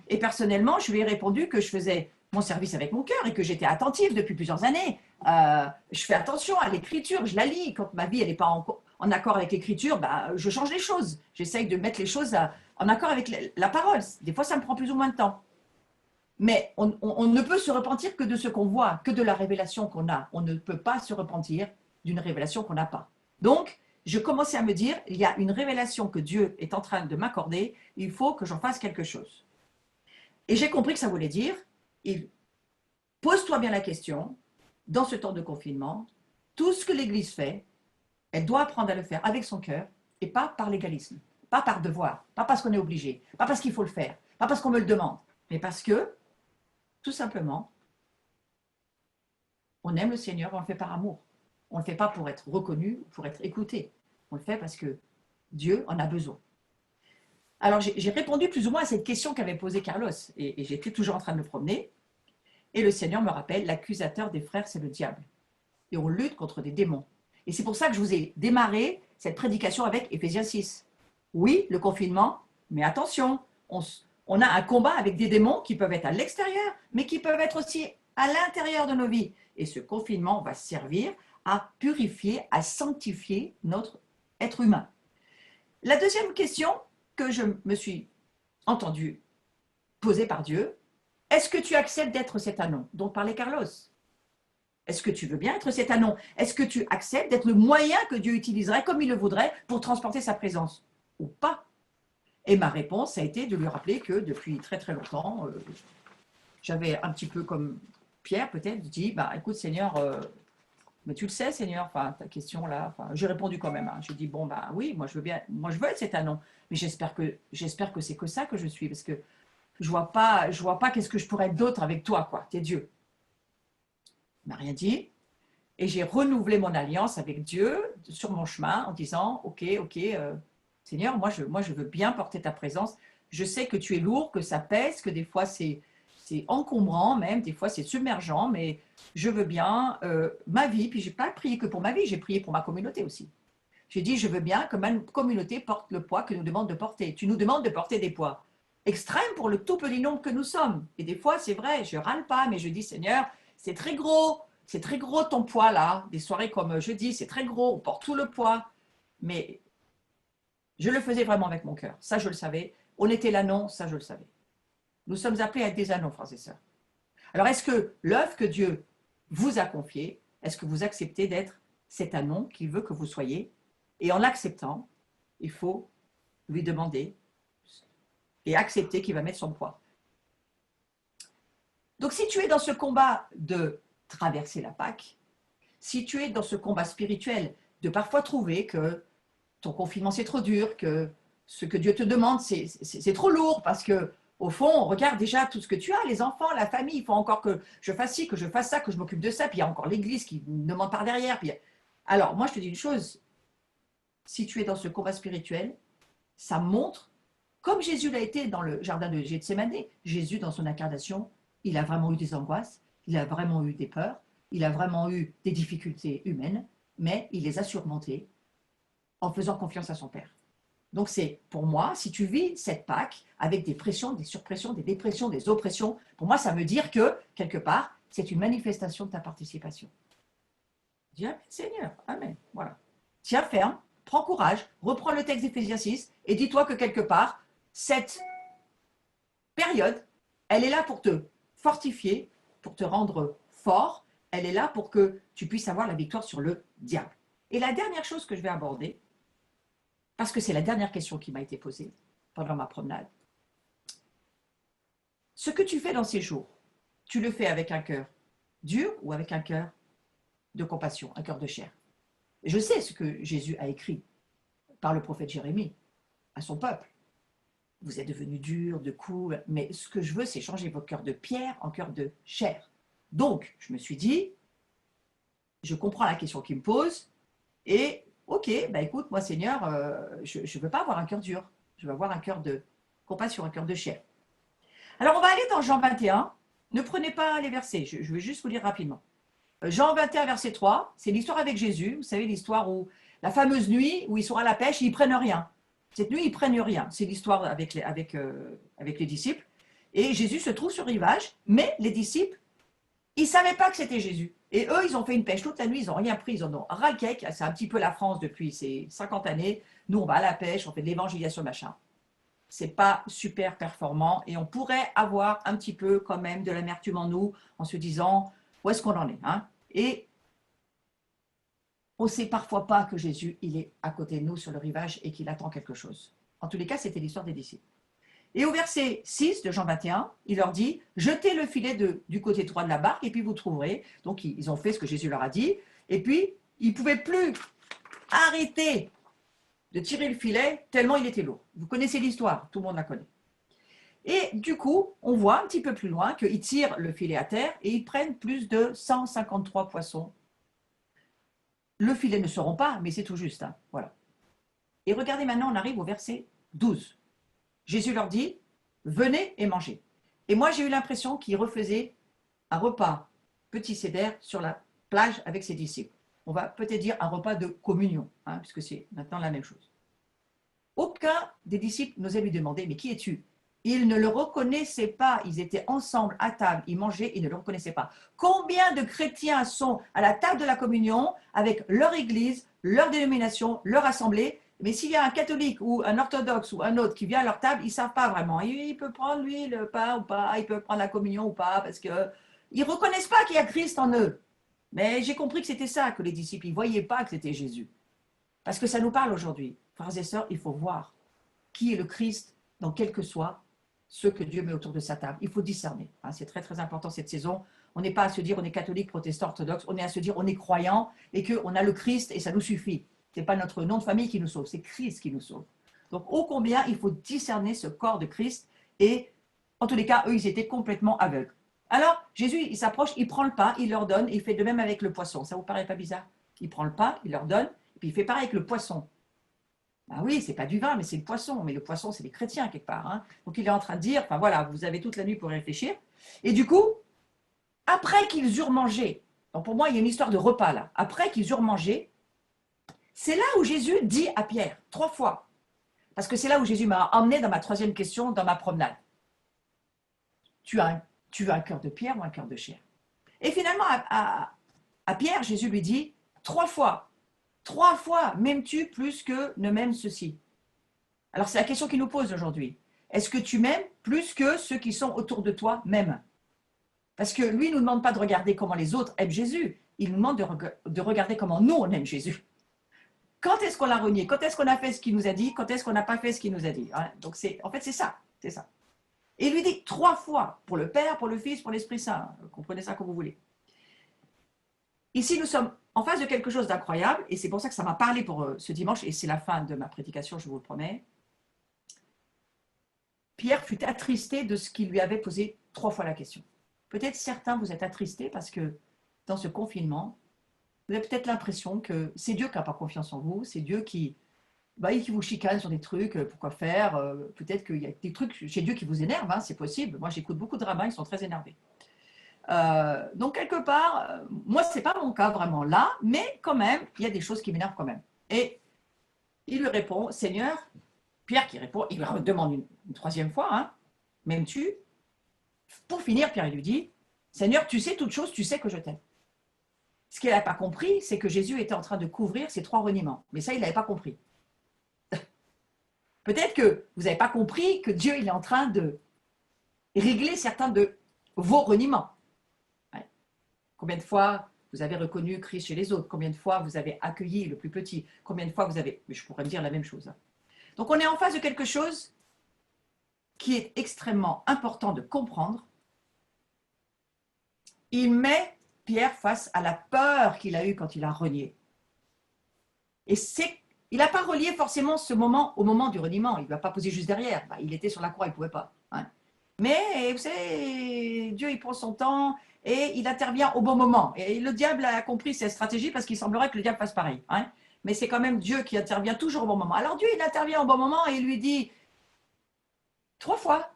Et personnellement, je lui ai répondu que je faisais mon service avec mon cœur et que j'étais attentive depuis plusieurs années. Je fais attention à l'écriture, je la lis. Quand ma vie n'est pas en accord avec l'écriture, je change les choses. J'essaye de mettre les choses en accord avec la parole. Des fois, ça me prend plus ou moins de temps. Mais on ne peut se repentir que de ce qu'on voit, que de la révélation qu'on a. On ne peut pas se repentir d'une révélation qu'on n'a pas. Donc, je commençais à me dire, il y a une révélation que Dieu est en train de m'accorder, il faut que j'en fasse quelque chose. Et j'ai compris que ça voulait dire, pose-toi bien la question, dans ce temps de confinement, tout ce que l'Église fait, elle doit apprendre à le faire avec son cœur et pas par légalisme, pas par devoir, pas parce qu'on est obligé, pas parce qu'il faut le faire, pas parce qu'on me le demande, mais parce que, tout simplement, on aime le Seigneur, on le fait par amour. On ne le fait pas pour être reconnu, pour être écouté. On le fait parce que Dieu en a besoin. Alors, j'ai répondu plus ou moins à cette question qu'avait posée Carlos, et j'étais toujours en train de me promener, et le Seigneur me rappelle, l'accusateur des frères, c'est le diable. Et on lutte contre des démons. Et c'est pour ça que je vous ai démarré cette prédication avec Éphésiens 6. Oui, le confinement, mais attention, on a un combat avec des démons qui peuvent être à l'extérieur, mais qui peuvent être aussi à l'intérieur de nos vies. Et ce confinement va servir à purifier, à sanctifier notre être humain. La deuxième question que je me suis entendue poser par Dieu, est-ce que tu acceptes d'être cet anon dont parlait Carlos? Est-ce que tu veux bien être cet anon? Est-ce que tu acceptes d'être le moyen que Dieu utiliserait comme il le voudrait pour transporter sa présence? Ou pas? Et ma réponse a été de lui rappeler que depuis très très longtemps, j'avais un petit peu comme Pierre peut-être dit, bah, écoute Seigneur, mais tu le sais Seigneur, enfin, ta question là, enfin, j'ai répondu quand même. Hein. J'ai dit, bon, bah oui, moi je veux bien, moi je veux être cet anon, mais j'espère que c'est que ça que je suis, parce que je vois pas qu'est-ce que je pourrais être d'autre avec toi, quoi, t'es Dieu. Il m'a rien dit. Et j'ai renouvelé mon alliance avec Dieu sur mon chemin en disant, ok, Seigneur, moi je veux bien porter ta présence. Je sais que tu es lourd, que ça pèse, que des fois c'est encombrant même, des fois c'est submergent, mais je veux bien ma vie. Puis je n'ai pas prié que pour ma vie, j'ai prié pour ma communauté aussi. J'ai dit, je veux bien que ma communauté porte le poids que nous demande de porter. Tu nous demandes de porter des poids extrêmes pour le tout petit nombre que nous sommes. Et des fois, c'est vrai, je râle pas, mais je dis, Seigneur, c'est très gros ton poids là. Des soirées comme jeudi, c'est très gros, on porte tout le poids. Mais je le faisais vraiment avec mon cœur. Ça, je le savais. On était l'annon, ça, je le savais. Nous sommes appelés à être des annons, frères et sœurs. Alors, est-ce que l'œuvre que Dieu vous a confiée, est-ce que vous acceptez d'être cet annon qu'il veut que vous soyez? Et en l'acceptant, il faut lui demander et accepter qu'il va mettre son poids. Donc, si tu es dans ce combat de traverser la Pâque, si tu es dans ce combat spirituel de parfois trouver que ton confinement c'est trop dur, que ce que Dieu te demande c'est trop lourd parce que au fond on regarde déjà tout ce que tu as, les enfants, la famille, il faut encore que je fasse ci, que je fasse ça, que je m'occupe de ça, puis il y a encore l'église qui me demande par derrière. Puis... Alors moi je te dis une chose, si tu es dans ce combat spirituel, ça montre, comme Jésus l'a été dans le jardin de Gethsémane, Jésus dans son incarnation, il a vraiment eu des angoisses, il a vraiment eu des peurs, il a vraiment eu des difficultés humaines, mais il les a surmontées en faisant confiance à son Père. Donc c'est, pour moi, si tu vis cette Pâque avec des pressions, des surpressions, des dépressions, des oppressions, pour moi, ça veut dire que, quelque part, c'est une manifestation de ta participation. Dis Amen, Seigneur, Amen. Voilà. Tiens ferme, prends courage, reprends le texte d'Éphésiens 6 et dis-toi que quelque part, cette période, elle est là pour te fortifier, pour te rendre fort, elle est là pour que tu puisses avoir la victoire sur le diable. Et la dernière chose que je vais aborder, parce que c'est la dernière question qui m'a été posée pendant ma promenade. Ce que tu fais dans ces jours, tu le fais avec un cœur dur ou avec un cœur de compassion, un cœur de chair? Je sais ce que Jésus a écrit par le prophète Jérémie à son peuple. Vous êtes devenus durs, de coups, mais ce que je veux, c'est changer votre cœur de pierre en cœur de chair. Donc, je me suis dit, je comprends la question qu'il me pose et ok, bah écoute, moi Seigneur, je ne veux pas avoir un cœur dur, je veux avoir un cœur de compassion, un cœur de chair. Alors on va aller dans Jean 21, ne prenez pas les versets, je vais juste vous lire rapidement. Jean 21, verset 3, c'est l'histoire avec Jésus, vous savez l'histoire où, la fameuse nuit où ils sont à la pêche et ils ne prennent rien. Cette nuit, ils ne prennent rien, c'est l'histoire avec les disciples. Et Jésus se trouve sur le rivage, mais les disciples, ils ne savaient pas que c'était Jésus. Et eux, ils ont fait une pêche toute la nuit, ils n'ont rien pris, ils en ont ras le cake. C'est un petit peu la France depuis ces 50 années. Nous, on va à la pêche, on fait de l'évangélisation, machin. Ce n'est pas super performant et on pourrait avoir un petit peu quand même de l'amertume en nous en se disant où est-ce qu'on en est, hein? Et on ne sait parfois pas que Jésus, il est à côté de nous sur le rivage et qu'il attend quelque chose. En tous les cas, c'était l'histoire des disciples. Et au verset 6 de Jean 21, il leur dit, jetez le filet du côté droit de la barque et puis vous trouverez. Donc, ils ont fait ce que Jésus leur a dit. Et puis, ils ne pouvaient plus arrêter de tirer le filet tellement il était lourd. Vous connaissez l'histoire, tout le monde la connaît. Et du coup, on voit un petit peu plus loin qu'ils tirent le filet à terre et ils prennent plus de 153 poissons. Le filet ne se rompt pas, mais c'est tout juste. Hein. Voilà. Et regardez maintenant, on arrive au verset 12. Jésus leur dit, venez et mangez. Et moi, j'ai eu l'impression qu'il refaisait un repas petit sédère sur la plage avec ses disciples. On va peut-être dire un repas de communion, hein, puisque c'est maintenant la même chose. Aucun des disciples n'osait lui demander, mais qui es-tu? Ils ne le reconnaissaient pas, ils étaient ensemble à table, ils mangeaient, ils ne le reconnaissaient pas. Combien de chrétiens sont à la table de la communion avec leur église, leur dénomination, leur assemblée, mais s'il y a un catholique ou un orthodoxe ou un autre qui vient à leur table, ils ne savent pas vraiment. Il peut prendre, lui, le pain ou pas, il peut prendre la communion ou pas, parce qu'ils ne reconnaissent pas qu'il y a Christ en eux. Mais j'ai compris que c'était ça que les disciples, ils ne voyaient pas que c'était Jésus. Parce que ça nous parle aujourd'hui. Frères et sœurs, il faut voir qui est le Christ dans quel que soit ce que Dieu met autour de sa table. Il faut discerner. Hein, c'est très, très important cette saison. On n'est pas à se dire on est catholique, protestant, orthodoxe. On est à se dire on est croyant et qu'on a le Christ et ça nous suffit. Ce n'est pas notre nom de famille qui nous sauve, c'est Christ qui nous sauve. Donc, ô combien il faut discerner ce corps de Christ. Et en tous les cas, eux, ils étaient complètement aveugles. Alors, Jésus, il s'approche, il prend le pain, il leur donne, et il fait de même avec le poisson. Ça vous paraît pas bizarre? Il prend le pain, il leur donne, et puis il fait pareil avec le poisson. Ben oui, c'est pas du vin, mais c'est le poisson. Mais le poisson, c'est les chrétiens quelque part. Hein. Donc, il est en train de dire, enfin voilà, vous avez toute la nuit pour réfléchir. Et du coup, après qu'ils eurent mangé, donc pour moi, il y a une histoire de repas là. Après qu'ils eurent mangé, c'est là où Jésus dit à Pierre, 3 fois, parce que c'est là où Jésus m'a emmené dans ma 3e question, dans ma promenade. Tu as un cœur de pierre ou un cœur de chair? Et finalement, à Pierre, Jésus lui dit, 3 fois, 3 fois, m'aimes-tu plus que ne m'aime ceci? Alors c'est la question qu'il nous pose aujourd'hui. Est-ce que tu m'aimes plus que ceux qui sont autour de toi m'aiment? Parce que lui ne nous demande pas de regarder comment les autres aiment Jésus, il nous demande de regarder comment nous on aime Jésus. Quand est-ce qu'on l'a renié? Quand est-ce qu'on a fait ce qu'il nous a dit? Quand est-ce qu'on n'a pas fait ce qu'il nous a dit? Donc, en fait, c'est ça. Et il lui dit 3 fois, pour le Père, pour le Fils, pour l'Esprit Saint. Comprenez ça comme vous voulez. Ici, nous sommes en face de quelque chose d'incroyable, et c'est pour ça que ça m'a parlé pour ce dimanche, et c'est la fin de ma prédication, je vous le promets. Pierre fut attristé de ce qu'il lui avait posé 3 fois la question. Peut-être certains vous êtes attristés parce que dans ce confinement, vous avez peut-être l'impression que c'est Dieu qui n'a pas confiance en vous, c'est Dieu qui vous chicane sur des trucs, pourquoi faire, peut-être qu'il y a des trucs chez Dieu qui vous énervent, hein, c'est possible. Moi, j'écoute beaucoup de rabbins, ils sont très énervés. Donc, quelque part, moi, ce n'est pas mon cas vraiment là, mais quand même, il y a des choses qui m'énervent quand même. Et il lui répond, Seigneur, Pierre qui répond, il lui demande une 3e fois, hein, m'aimes-tu? Pour finir, Pierre, il lui dit, Seigneur, tu sais toutes choses, tu sais que je t'aime. Ce qu'il n'avait pas compris, c'est que Jésus était en train de couvrir ses 3 reniements. Mais ça, il n'avait pas compris. Peut-être que vous n'avez pas compris que Dieu il est en train de régler certains de vos reniements. Ouais. Combien de fois vous avez reconnu Christ chez les autres? Combien de fois vous avez accueilli le plus petit? Combien de fois vous avez... Mais je pourrais me dire la même chose. Donc on est en face de quelque chose qui est extrêmement important de comprendre. Il met Pierre face à la peur qu'il a eue quand il a renié. Et il n'a pas relié forcément ce moment au moment du reniement. Il ne l'a pas posé juste derrière. Il était sur la croix, il ne pouvait pas. Hein. Mais vous savez, Dieu, il prend son temps et il intervient au bon moment. Et le diable a compris cette stratégie parce qu'il semblerait que le diable fasse pareil. Hein. Mais c'est quand même Dieu qui intervient toujours au bon moment. Alors Dieu, il intervient au bon moment et il lui dit 3 fois,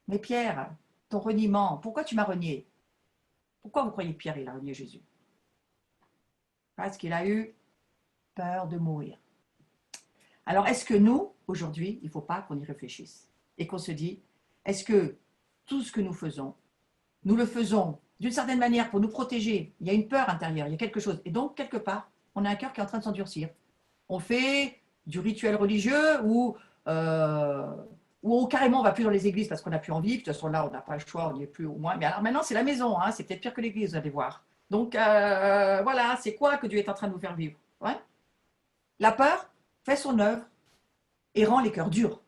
mais Pierre, ton reniement, pourquoi tu m'as renié? Pourquoi vous croyez que Pierre, il a renié Jésus? Parce qu'il a eu peur de mourir. Alors, est-ce que nous, aujourd'hui, il ne faut pas qu'on y réfléchisse et qu'on se dise, est-ce que tout ce que nous faisons, nous le faisons d'une certaine manière pour nous protéger? Il y a une peur intérieure, il y a quelque chose. Et donc, quelque part, on a un cœur qui est en train de s'endurcir. On fait du rituel religieux ou carrément on ne va plus dans les églises parce qu'on n'a plus envie. De toute façon, là, on n'a pas le choix, on n'y est plus au moins. Mais alors maintenant, c'est la maison, hein, c'est peut-être pire que l'église, vous allez voir. Donc, voilà, c'est quoi que Dieu est en train de nous faire vivre? Ouais. La peur fait son œuvre et rend les cœurs durs.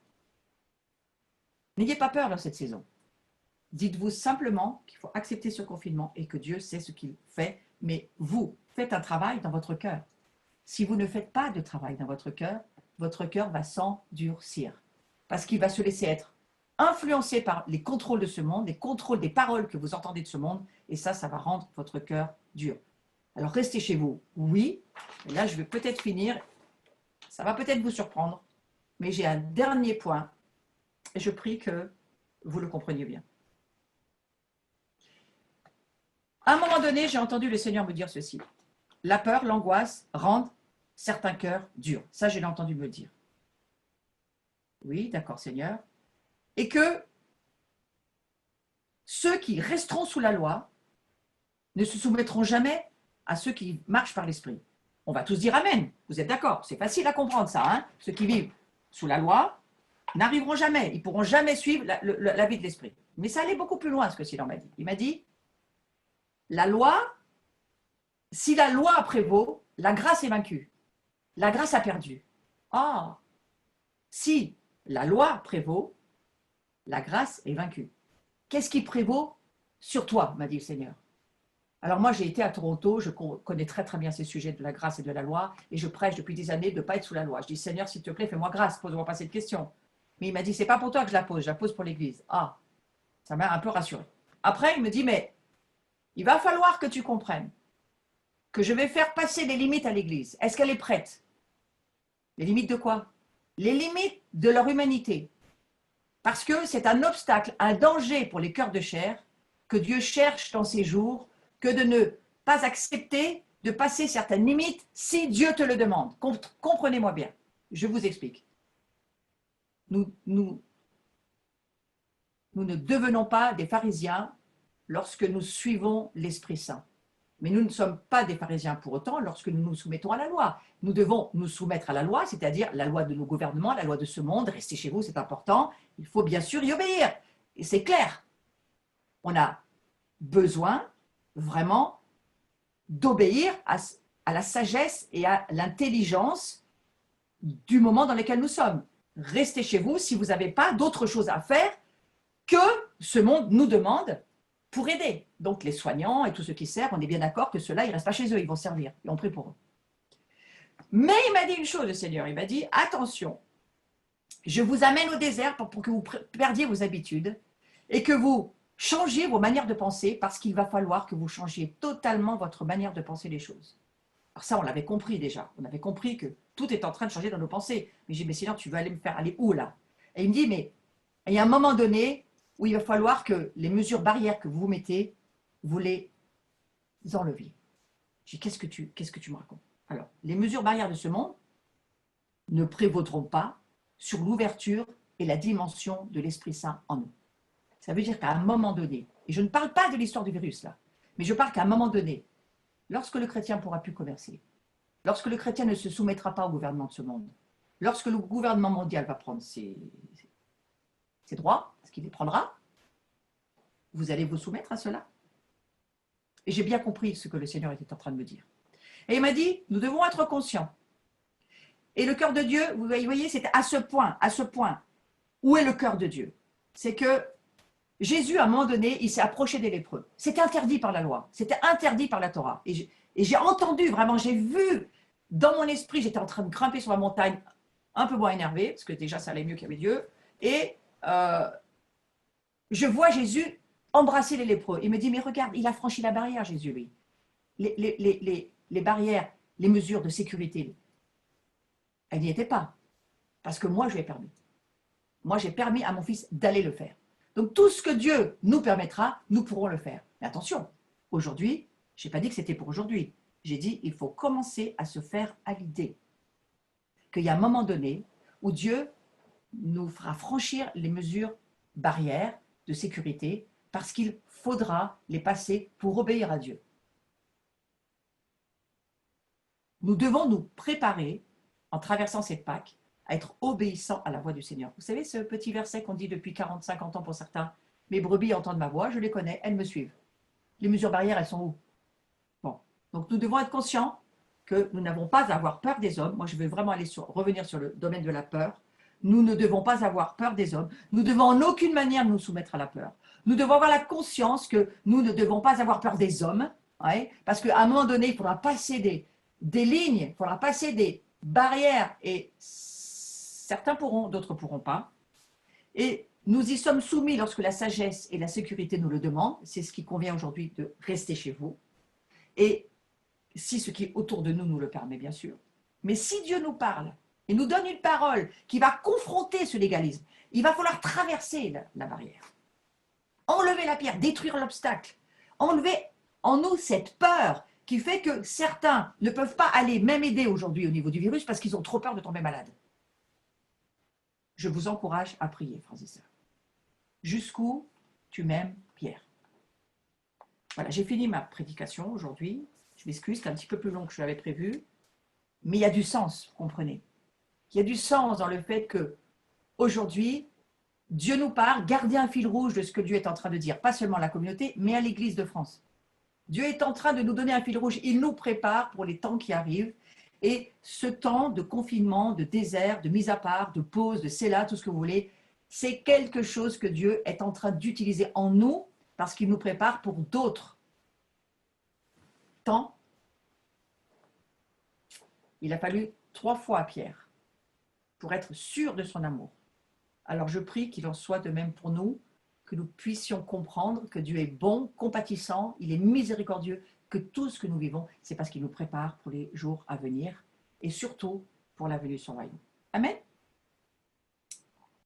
N'ayez pas peur dans cette saison. Dites-vous simplement qu'il faut accepter ce confinement et que Dieu sait ce qu'il fait, mais vous faites un travail dans votre cœur. Si vous ne faites pas de travail dans votre cœur va s'endurcir parce qu'il va se laisser être influencé par les contrôles de ce monde, les contrôles des paroles que vous entendez de ce monde, et ça va rendre votre cœur dur. Alors restez chez vous, oui, et là je vais peut-être finir, ça va peut-être vous surprendre, mais j'ai un dernier point, et je prie que vous le compreniez bien. À un moment donné, j'ai entendu le Seigneur me dire ceci. La peur, l'angoisse rendent certains cœurs durs. Ça, je l'ai entendu me dire. Oui, d'accord, Seigneur. Et que ceux qui resteront sous la loi ne se soumettront jamais à ceux qui marchent par l'esprit. On va tous dire Amen. Vous êtes d'accord? C'est facile à comprendre ça. Hein, ceux qui vivent sous la loi n'arriveront jamais. Ils ne pourront jamais suivre la vie de l'esprit. Mais ça allait beaucoup plus loin, ce que Seigneur m'a dit. Il m'a dit, la loi, si la loi prévaut, la grâce est vaincue. La grâce a perdu. Ah, si la loi prévaut, la grâce est vaincue. Qu'est-ce qui prévaut sur toi, m'a dit le Seigneur. Alors moi, j'ai été à Toronto, je connais très très bien ces sujets de la grâce et de la loi, et je prêche depuis des années de ne pas être sous la loi. Je dis, Seigneur, s'il te plaît, fais-moi grâce, pose-moi pas cette question. Mais il m'a dit, c'est pas pour toi que je la pose pour l'Église. Ah, ça m'a un peu rassuré. Après, il me dit, mais il va falloir que tu comprennes que je vais faire passer les limites à l'Église. Est-ce qu'elle est prête? Les limites de quoi? Les limites de leur humanité. Parce que c'est un obstacle, un danger pour les cœurs de chair que Dieu cherche dans ces jours, que de ne pas accepter de passer certaines limites si Dieu te le demande. Comprenez-moi bien, je vous explique. Nous ne devenons pas des pharisiens lorsque nous suivons l'Esprit Saint. Mais nous ne sommes pas des pharisiens pour autant lorsque nous nous soumettons à la loi. Nous devons nous soumettre à la loi, c'est-à-dire la loi de nos gouvernements, la loi de ce monde. Restez chez vous, c'est important. Il faut bien sûr y obéir. Et c'est clair. On a besoin vraiment d'obéir à la sagesse et à l'intelligence du moment dans lequel nous sommes. Restez chez vous si vous n'avez pas d'autre chose à faire que ce monde nous demande pour aider. Donc les soignants et tous ceux qui servent, on est bien d'accord que ceux-là, ils ne restent pas chez eux, ils vont servir. Et on prie pour eux. Mais il m'a dit une chose, le Seigneur, il m'a dit, attention, je vous amène au désert pour que vous perdiez vos habitudes et que vous changiez vos manières de penser parce qu'il va falloir que vous changiez totalement votre manière de penser les choses. Alors ça, on l'avait compris déjà. On avait compris que tout est en train de changer dans nos pensées. Mais j'ai dit, mais Seigneur, tu veux aller me faire aller où là? Et il me dit, mais il y a un moment donné où il va falloir que les mesures barrières que vous mettez, vous les enleviez. J'ai dit, qu'est-ce que tu me racontes? Alors, les mesures barrières de ce monde ne prévaudront pas sur l'ouverture et la dimension de l'Esprit Saint en nous. Ça veut dire qu'à un moment donné, et je ne parle pas de l'histoire du virus là, mais je parle qu'à un moment donné, lorsque le chrétien ne pourra plus commercer, lorsque le chrétien ne se soumettra pas au gouvernement de ce monde, lorsque le gouvernement mondial va prendre ses droits, parce qu'il les prendra, vous allez vous soumettre à cela. Et j'ai bien compris ce que le Seigneur était en train de me dire. Et il m'a dit, nous devons être conscients. Et le cœur de Dieu, vous voyez, c'est à ce point. Où est le cœur de Dieu? C'est que Jésus, à un moment donné, il s'est approché des lépreux. C'était interdit par la loi, c'était interdit par la Torah. Et j'ai entendu, vraiment, j'ai vu, dans mon esprit, j'étais en train de grimper sur la montagne, un peu moins énervé, parce que déjà, ça allait mieux qu'il y avait Dieu. Et je vois Jésus embrasser les lépreux. Il me dit, mais regarde, il a franchi la barrière, Jésus, lui. Les barrières, les mesures de sécurité, elle n'y était pas. Parce que moi, je lui ai permis. Moi, j'ai permis à mon fils d'aller le faire. Donc, tout ce que Dieu nous permettra, nous pourrons le faire. Mais attention, aujourd'hui, je n'ai pas dit que c'était pour aujourd'hui. J'ai dit, il faut commencer à se faire à l'idée qu'il y a un moment donné où Dieu nous fera franchir les mesures barrières de sécurité parce qu'il faudra les passer pour obéir à Dieu. Nous devons nous préparer, en traversant cette Pâque, à être obéissants à la voix du Seigneur. Vous savez ce petit verset qu'on dit depuis 40, 50 ans pour certains? Mes brebis entendent ma voix, je les connais, elles me suivent. Les mesures barrières, elles sont où? Bon, donc nous devons être conscients que nous n'avons pas à avoir peur des hommes. Moi, je vais vraiment revenir sur le domaine de la peur. Nous ne devons pas avoir peur des hommes. Nous devons en aucune manière nous soumettre à la peur. Nous devons avoir la conscience que nous ne devons pas avoir peur des hommes, ouais, parce qu'à un moment donné, il faudra passer des lignes, il faudra passer des barrières, et certains pourront, d'autres ne pourront pas. Et nous y sommes soumis lorsque la sagesse et la sécurité nous le demandent. C'est ce qui convient aujourd'hui de rester chez vous. Et si ce qui est autour de nous nous le permet, bien sûr. Mais si Dieu nous parle et nous donne une parole qui va confronter ce légalisme, il va falloir traverser la barrière. Enlever la pierre, détruire l'obstacle. Enlever en nous cette peur qui fait que certains ne peuvent pas aller même aider aujourd'hui au niveau du virus parce qu'ils ont trop peur de tomber malade. Je vous encourage à prier, frères et sœurs. Jusqu'où tu m'aimes, Pierre. Voilà, j'ai fini ma prédication aujourd'hui. Je m'excuse, c'est un petit peu plus long que je l'avais prévu. Mais il y a du sens, vous comprenez. Il y a du sens dans le fait que aujourd'hui, Dieu nous parle, gardez un fil rouge de ce que Dieu est en train de dire, pas seulement à la communauté, mais à l'Église de France. Dieu est en train de nous donner un fil rouge. Il nous prépare pour les temps qui arrivent. Et ce temps de confinement, de désert, de mise à part, de pause, de céla, tout ce que vous voulez, c'est quelque chose que Dieu est en train d'utiliser en nous parce qu'il nous prépare pour d'autres temps. Il a fallu 3 fois à Pierre pour être sûr de son amour. Alors je prie qu'il en soit de même pour nous, que nous puissions comprendre que Dieu est bon, compatissant, il est miséricordieux, que tout ce que nous vivons, c'est parce qu'il nous prépare pour les jours à venir et surtout pour la venue de son royaume. Amen.